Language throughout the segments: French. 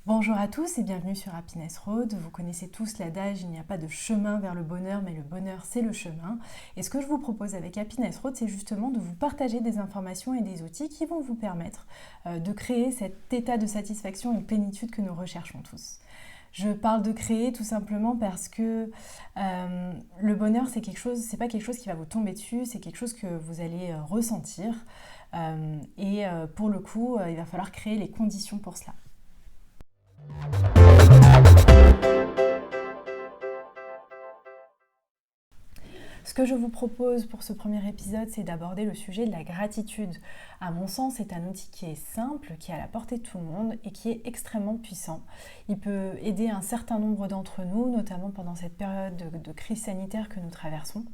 Bonjour à tous et bienvenue sur Happiness Road. Vous connaissez tous l'adage, il n'y a pas de chemin vers le bonheur, mais le bonheur c'est le chemin. Et ce que je vous propose avec Happiness Road, c'est justement de vous partager des informations et des outils qui vont vous permettre de créer cet état de satisfaction et de plénitude que nous recherchons tous. Je parle de créer tout simplement parce que le bonheur c'est pas quelque chose qui va vous tomber dessus, c'est quelque chose que vous allez ressentir. Pour le coup, il va falloir créer les conditions pour cela. Ce que je vous propose pour ce premier épisode, c'est d'aborder le sujet de la gratitude. À mon sens, c'est un outil qui est simple, qui est à la portée de tout le monde et qui est extrêmement puissant. Il peut aider un certain nombre d'entre nous, notamment pendant cette période de crise sanitaire que nous traversons.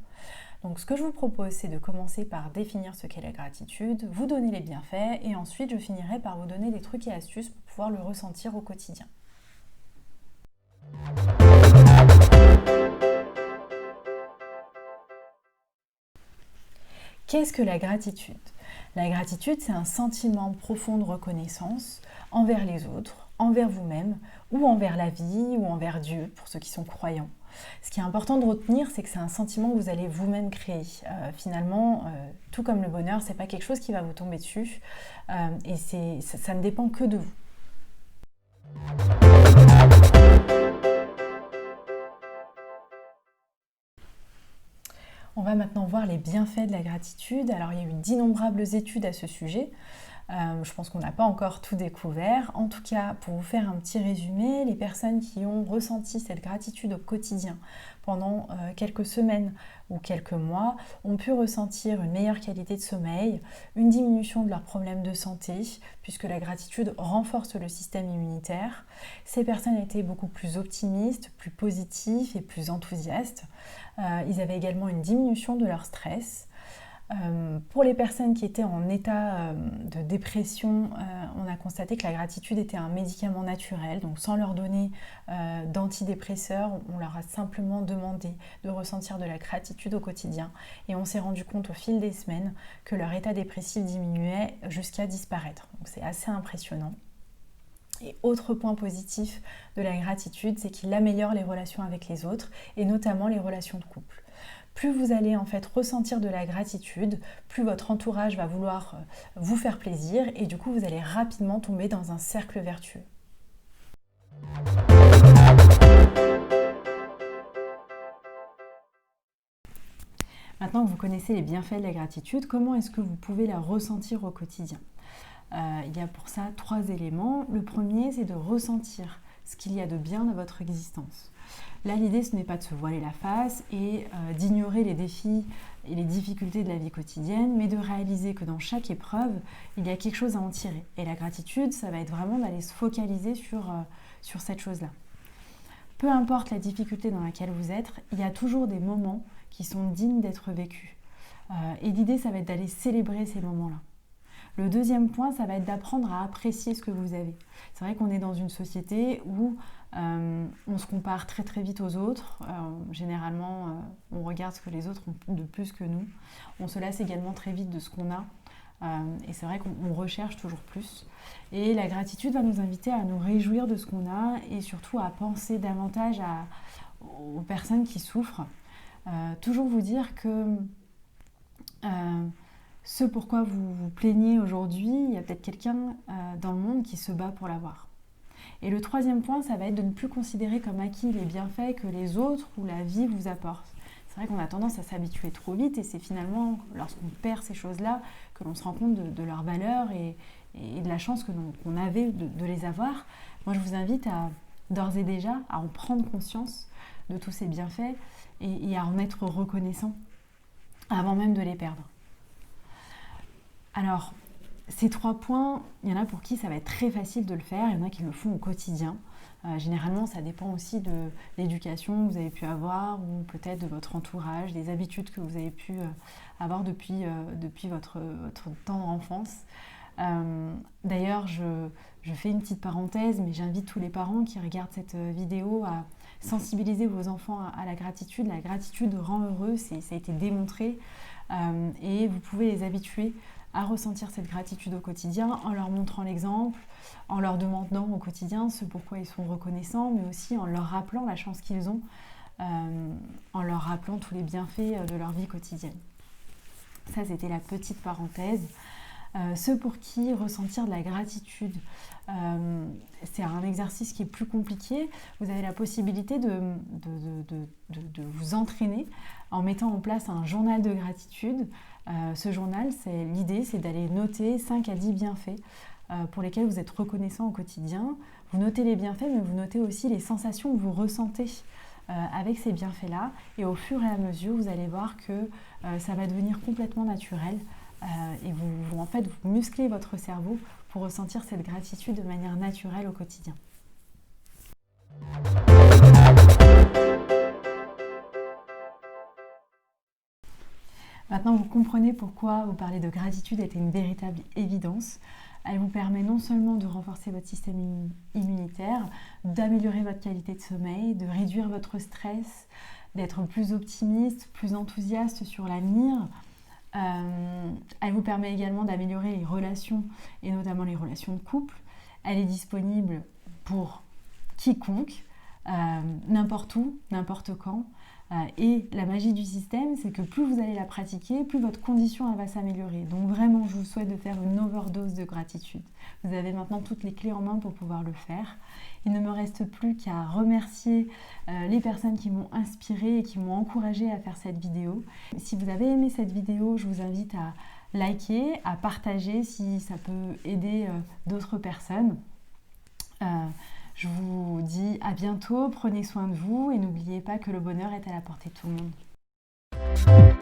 Donc ce que je vous propose, c'est de commencer par définir ce qu'est la gratitude, vous donner les bienfaits et ensuite je finirai par vous donner des trucs et astuces pour pouvoir le ressentir au quotidien. Qu'est-ce que la gratitude ? La gratitude, c'est un sentiment profond de reconnaissance envers les autres, envers vous-même, ou envers la vie, ou envers Dieu, pour ceux qui sont croyants. Ce qui est important de retenir, c'est que c'est un sentiment que vous allez vous-même créer. Finalement, tout comme le bonheur, c'est pas quelque chose qui va vous tomber dessus, et ça ne dépend que de vous. On va maintenant voir les bienfaits de la gratitude. Alors il y a eu d'innombrables études à ce sujet. Je pense qu'on n'a pas encore tout découvert. En tout cas, pour vous faire un petit résumé, les personnes qui ont ressenti cette gratitude au quotidien pendant quelques semaines ou quelques mois ont pu ressentir une meilleure qualité de sommeil, une diminution de leurs problèmes de santé, puisque la gratitude renforce le système immunitaire. Ces personnes étaient beaucoup plus optimistes, plus positives et plus enthousiastes. Ils avaient également une diminution de leur stress. Pour les personnes qui étaient en état de dépression, on a constaté que la gratitude était un médicament naturel, donc sans leur donner d'antidépresseurs, on leur a simplement demandé de ressentir de la gratitude au quotidien et on s'est rendu compte au fil des semaines que leur état dépressif diminuait jusqu'à disparaître. Donc c'est assez impressionnant. Et autre point positif de la gratitude, c'est qu'il améliore les relations avec les autres et notamment les relations de couple. Plus vous allez en fait ressentir de la gratitude, plus votre entourage va vouloir vous faire plaisir et du coup vous allez rapidement tomber dans un cercle vertueux. Maintenant que vous connaissez les bienfaits de la gratitude, comment est-ce que vous pouvez la ressentir au quotidien ? Il y a pour ça 3 éléments. Le premier, c'est de ressentir ce qu'il y a de bien dans votre existence. Là, l'idée, ce n'est pas de se voiler la face et d'ignorer les défis et les difficultés de la vie quotidienne, mais de réaliser que dans chaque épreuve, il y a quelque chose à en tirer. Et la gratitude, ça va être vraiment d'aller se focaliser sur cette chose-là. Peu importe la difficulté dans laquelle vous êtes, il y a toujours des moments qui sont dignes d'être vécus. Et l'idée, ça va être d'aller célébrer ces moments-là. Le deuxième point, ça va être d'apprendre à apprécier ce que vous avez. C'est vrai qu'on est dans une société où on se compare très très vite aux autres. Généralement, on regarde ce que les autres ont de plus que nous. On se lasse également très vite de ce qu'on a. Et c'est vrai qu'on recherche toujours plus. Et la gratitude va nous inviter à nous réjouir de ce qu'on a et surtout à penser davantage aux personnes qui souffrent. Toujours vous dire que ce pourquoi vous vous plaignez aujourd'hui, il y a peut-être quelqu'un dans le monde qui se bat pour l'avoir. Et le troisième point, ça va être de ne plus considérer comme acquis les bienfaits que les autres ou la vie vous apportent. C'est vrai qu'on a tendance à s'habituer trop vite et c'est finalement lorsqu'on perd ces choses-là que l'on se rend compte de leur valeur et de la chance qu'on avait de les avoir. Moi, je vous invite à d'ores et déjà à en prendre conscience de tous ces bienfaits et à en être reconnaissant avant même de les perdre. Alors, ces 3 points, il y en a pour qui ça va être très facile de le faire, il y en a qui le font au quotidien. Généralement, ça dépend aussi de l'éducation que vous avez pu avoir ou peut-être de votre entourage, des habitudes que vous avez pu avoir depuis votre temps d'enfance. D'ailleurs, je fais une petite parenthèse, mais j'invite tous les parents qui regardent cette vidéo à sensibiliser vos enfants à la gratitude. La gratitude rend heureux, ça a été démontré. Et vous pouvez les habituer à ressentir cette gratitude au quotidien en leur montrant l'exemple, en leur demandant au quotidien ce pourquoi ils sont reconnaissants, mais aussi en leur rappelant la chance qu'ils ont, en leur rappelant tous les bienfaits de leur vie quotidienne. Ça, c'était la petite parenthèse. Ceux pour qui ressentir de la gratitude, c'est un exercice qui est plus compliqué. Vous avez la possibilité de vous entraîner en mettant en place un journal de gratitude. Ce journal, l'idée, c'est d'aller noter 5 à 10 bienfaits pour lesquels vous êtes reconnaissant au quotidien. Vous notez les bienfaits, mais vous notez aussi les sensations que vous ressentez avec ces bienfaits-là. Et au fur et à mesure, vous allez voir que ça va devenir complètement naturel. Et vous musclez votre cerveau pour ressentir cette gratitude de manière naturelle au quotidien. Maintenant, vous comprenez pourquoi vous parler de gratitude était une véritable évidence. Elle vous permet non seulement de renforcer votre système immunitaire, d'améliorer votre qualité de sommeil, de réduire votre stress, d'être plus optimiste, plus enthousiaste sur l'avenir. Elle vous permet également d'améliorer les relations et notamment les relations de couple. Elle est disponible pour quiconque, n'importe où, n'importe quand. Et la magie du système, c'est que plus vous allez la pratiquer, plus votre condition va s'améliorer. Donc vraiment, je vous souhaite de faire une overdose de gratitude. Vous avez maintenant toutes les clés en main pour pouvoir le faire. Il ne me reste plus qu'à remercier les personnes qui m'ont inspirée et qui m'ont encouragée à faire cette vidéo. Si vous avez aimé cette vidéo, je vous invite à liker, à partager si ça peut aider d'autres personnes. Je vous dis à bientôt, prenez soin de vous et n'oubliez pas que le bonheur est à la portée de tout le monde.